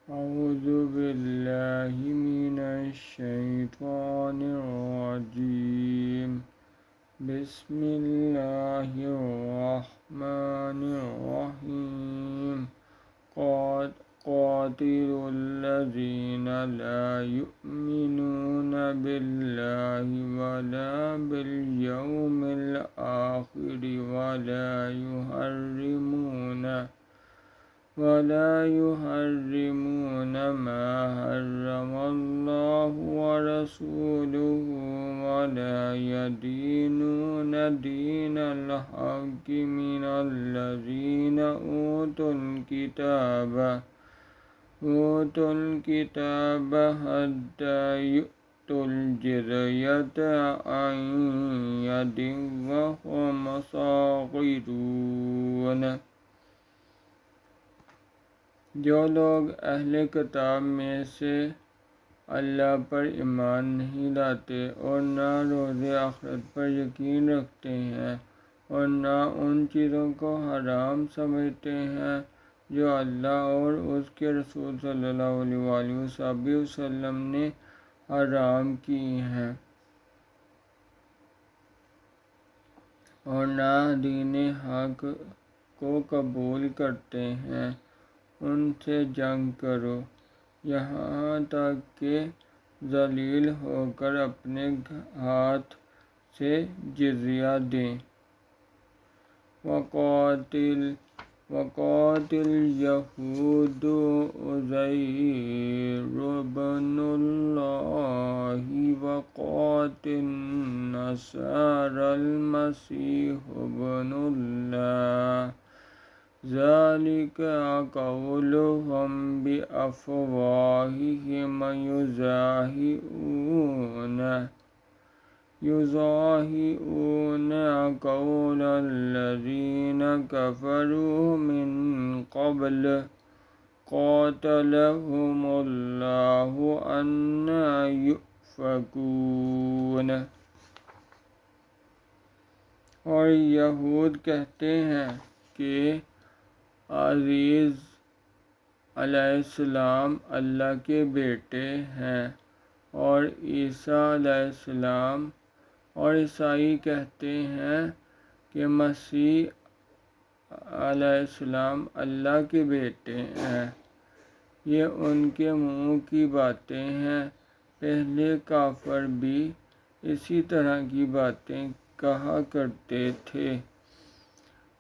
أعوذ بالله من الشيطان الرجيم. بسم الله الرحمن الرحيم. قاتلوا الذين لا يؤمنون بالله ولا باليوم الآخر ولا يحرمون ما حرم الله ورسوله ولا يدينون دين الحق من الذين أوتوا الكتاب حتى يؤتوا الجزية عن يد وهم صاغرون۔ جو لوگ اہل کتاب میں سے اللہ پر ایمان نہیں لاتے اور نہ روز آخرت پر یقین رکھتے ہیں اور نہ ان چیزوں کو حرام سمجھتے ہیں جو اللہ اور اس کے رسول صلی اللہ علیہ وسلم نے حرام کی ہیں، اور نہ دین حق کو قبول کرتے ہیں، ان سے جنگ کرو یہاں تک کہ ذلیل ہو کر اپنے ہاتھ سے جزیہ دیں۔ وقاتل یہود عزیر بن اللہ وقاتل نصارى المسيح ابن الله ذلك قولهم بأفواههم يضاهئون قول الذين كفروا من قبل قاتلهم الله أنى يؤفكون۔ اور یہود کہتے ہیں کہ عزیر علیہ السلام اللہ کے بیٹے ہیں، اور عیسیٰ علیہ السلام اور عیسائی کہتے ہیں کہ مسیح علیہ السلام اللہ کے بیٹے ہیں۔ یہ ان کے منہ کی باتیں ہیں، پہلے کافر بھی اسی طرح کی باتیں کہا کرتے تھے،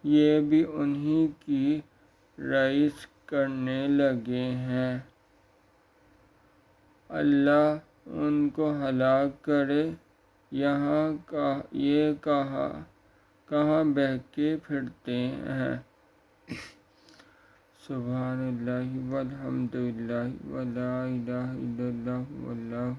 یہ بھی انہی کی رائس کرنے لگے ہیں۔ اللہ ان کو ہلاک کرے، یہ کہاں بہکے پھرتے ہیں۔ سبحان اللہ والحمد للہ ولا الہ الا اللہ واللہ